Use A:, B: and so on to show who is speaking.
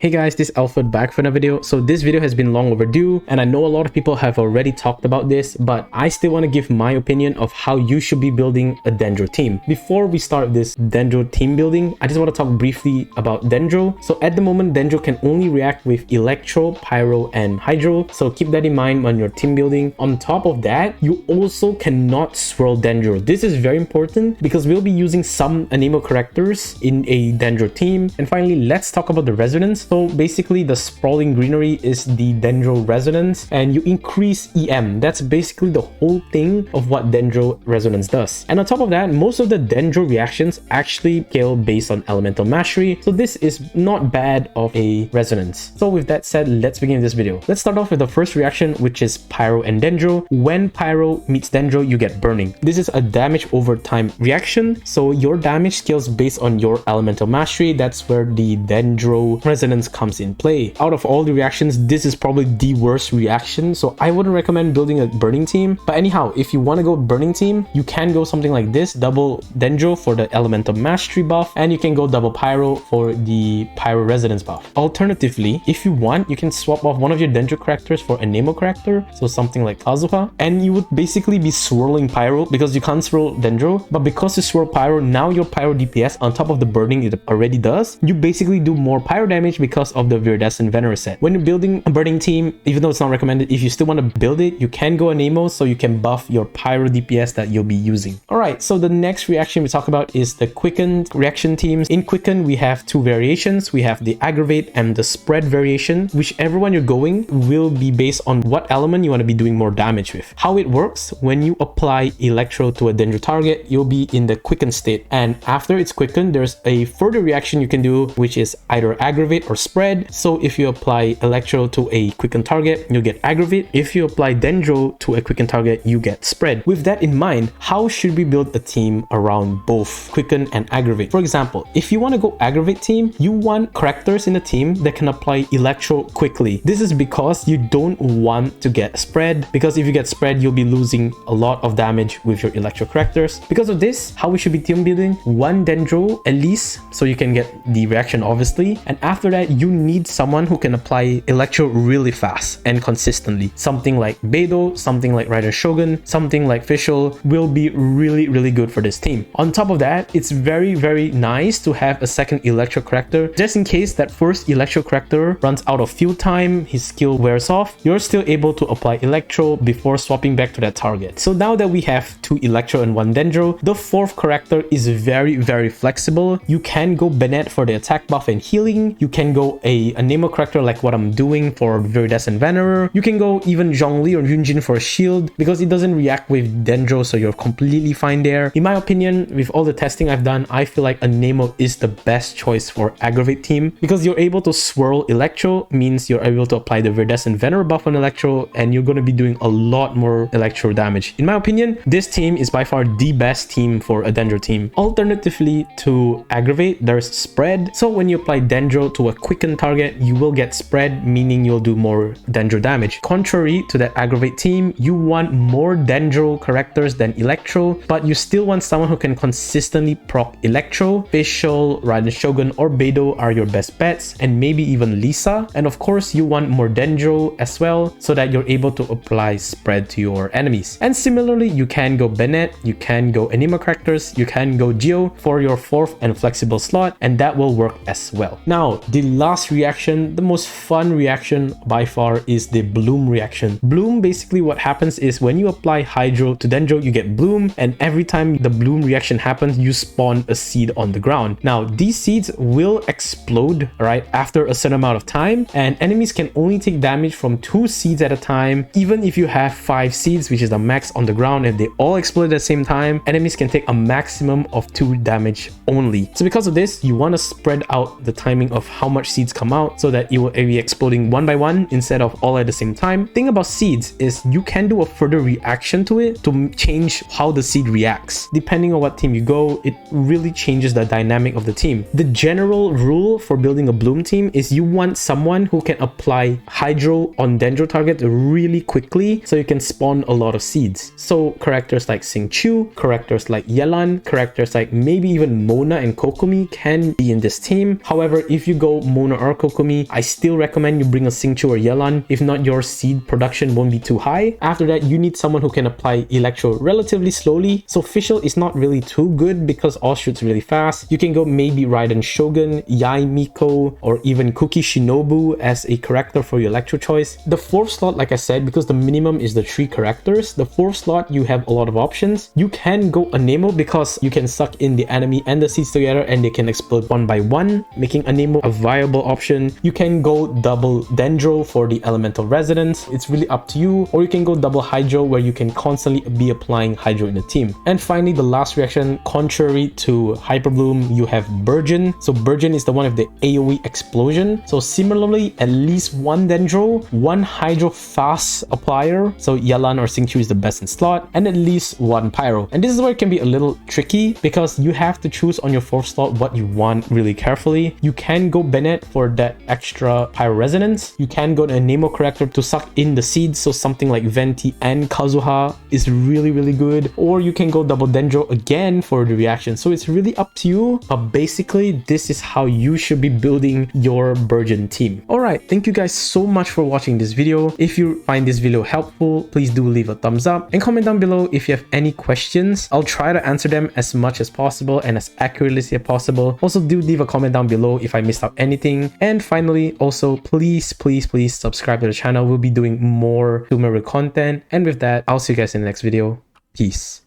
A: Hey guys, this is Alfred back for another video. So this video has been long overdue and I know a lot of people have already talked about this, but I still want to give my opinion of how you should be building a Dendro team. Before we start this Dendro team building, I just want to talk briefly about Dendro. So at the moment, Dendro can only react with Electro, Pyro, and Hydro. So keep that in mind when you're team building. On top of that, you also cannot swirl Dendro. This is very important because we'll be using some anemo characters in a Dendro team. And finally, let's talk about the resonance. So basically the sprawling greenery is the Dendro resonance and you increase EM. That's basically the whole thing of what Dendro resonance does. And on top of that, most of the Dendro reactions actually scale based on elemental mastery. So this is not bad of a resonance. So with that said, let's begin this video. Let's start off with the first reaction, which is Pyro and Dendro. When Pyro meets Dendro, you get burning. This is a damage over time reaction. So your damage scales based on your elemental mastery. That's where the Dendro resonance comes in play. Out of all the reactions, this is probably the worst reaction, so I wouldn't recommend building a burning team. But anyhow, if you want to go burning team, you can go something like this: double Dendro for the elemental mastery buff, and you can go double Pyro for the Pyro resonance buff. Alternatively, if you want, you can swap off one of your Dendro characters for a Nemo character, so something like Kazuha, and you would basically be swirling Pyro because you can't swirl Dendro. But because you swirl Pyro, now your Pyro DPS on top of the burning it already does, you basically do more Pyro damage because of the Viridescent Venom set. When you're building a burning team, even though it's not recommended, if you still want to build it, you can go Anemo so you can buff your Pyro DPS that you'll be using. Alright, so the next reaction we talk about is the quickened reaction teams. In quicken, we have two variations. We have the Aggravate and the Spread variation. Whichever one you're going will be based on what element you want to be doing more damage with. How it works: when you apply Electro to a Dendro target, you'll be in the quicken state, and after it's quickened, there's a further reaction you can do, which is either Aggravate or Spread. So if you apply Electro to a quicken target, you'll get Aggravate. If you apply Dendro to a quicken target, you get Spread. With that in mind, how should we build a team around both quicken and Aggravate? For example, if you want to go Aggravate team, you want characters in the team that can apply Electro quickly. This is because you don't want to get Spread, because if you get Spread, you'll be losing a lot of damage with your Electro characters. Because of this, how we should be team building: one Dendro at least, so you can get the reaction obviously, and after that you need someone who can apply Electro really fast and consistently. Something like Beidou, something like Rider Shogun, something like Fischl will be really good for this team. On top of that, it's very nice to have a second Electro character, just in case that first Electro character runs out of field time, his skill wears off, you're still able to apply Electro before swapping back to that target. So now that we have two Electro and one Dendro, the fourth character is very flexible. You can go Bennett for the attack buff and healing. You can go a Nemo character like what I'm doing for Viridescent Venom. You can go even Zhongli or Yunjin for a shield because it doesn't react with Dendro, so you're completely fine there. In my opinion, with all the testing I've done, I feel like a Nemo is the best choice for Aggravate team because you're able to swirl Electro, means you're able to apply the Viridescent Venom buff on Electro, and you're going to be doing a lot more Electro damage. In my opinion, this team is by far the best team for a Dendro team. Alternatively to Aggravate, there's Spread. So when you apply Dendro to a quicken target, you will get Spread, meaning you'll do more Dendro damage. Contrary to that Aggravate team, you want more Dendro characters than Electro, but you still want someone who can consistently proc Electro. Fischl, Raiden Shogun, or Beidou are your best bets, and maybe even Lisa. And of course, you want more Dendro as well, so that you're able to apply Spread to your enemies. And similarly, you can go Bennett, you can go Anima characters, you can go Geo for your fourth and flexible slot, and that will work as well. Now, the last reaction, the most fun reaction by far, is the Bloom reaction. Bloom, basically what happens is when you apply Hydro to Dendro, you get Bloom, and every time the Bloom reaction happens, you spawn a seed on the ground. Now, these seeds will explode right after a certain amount of time, and enemies can only take damage from 2 seeds at a time. Even if you have 5 seeds, which is the max on the ground, and they all explode at the same time, enemies can take a maximum of 2 damage only. So because of this, you want to spread out the timing of how much seeds come out so that it will be exploding one by one instead of all at the same time. Thing about seeds is you can do a further reaction to it to change how the seed reacts. Depending on what team you go, it really changes the dynamic of the team. The general rule for building a Bloom team is you want someone who can apply Hydro on Dendro target really quickly so you can spawn a lot of seeds. So characters like Xingqiu, characters like Yelan, characters like maybe even Mona and Kokumi can be in this team. However, if you go Mono or Kokomi, I still recommend you bring a Xingqiu or Yelan. If not, your seed production won't be too high. After that, you need someone who can apply Electro relatively slowly. So Fischl is not really too good because all shoots really fast. You can go maybe Raiden Shogun, Yai Miko, or even Kuki Shinobu as a character for your Electro choice. The fourth slot, like I said, because the minimum is the 3 characters, the fourth slot you have a lot of options. You can go Anemo because you can suck in the enemy and the seeds together and they can explode one by one, making Anemo a viable option. You can go double Dendro for the elemental resonance. It's really up to you. Or you can go double Hydro where you can constantly be applying Hydro in the team. And finally, the last reaction, contrary to Hyper Bloom, you have Burgeon. So Burgeon is the one of the AoE explosion. So similarly, at least one Dendro, one Hydro fast applier. So Yelan or Xingqiu is the best in slot, and at least one Pyro. And this is where it can be a little tricky because you have to choose on your fourth slot what you want really carefully. You can go Bennett for that extra Pyro resonance. You can go to a Nemo character to suck in the seeds, so something like Venti and Kazuha is really good. Or you can go double Dendro again for the reaction. So it's really up to you, but basically this is how you should be building your Burgeon team. Alright, thank you guys so much for watching this video. If you find this video helpful, please do leave a thumbs up and comment down below if you have any questions. I'll try to answer them as much as possible and as accurately as possible. Also, do leave a comment down below if I missed out anything. And finally, also please subscribe to the channel. We'll be doing more Tomb Raider content. And with that, I'll see you guys in the next video. Peace.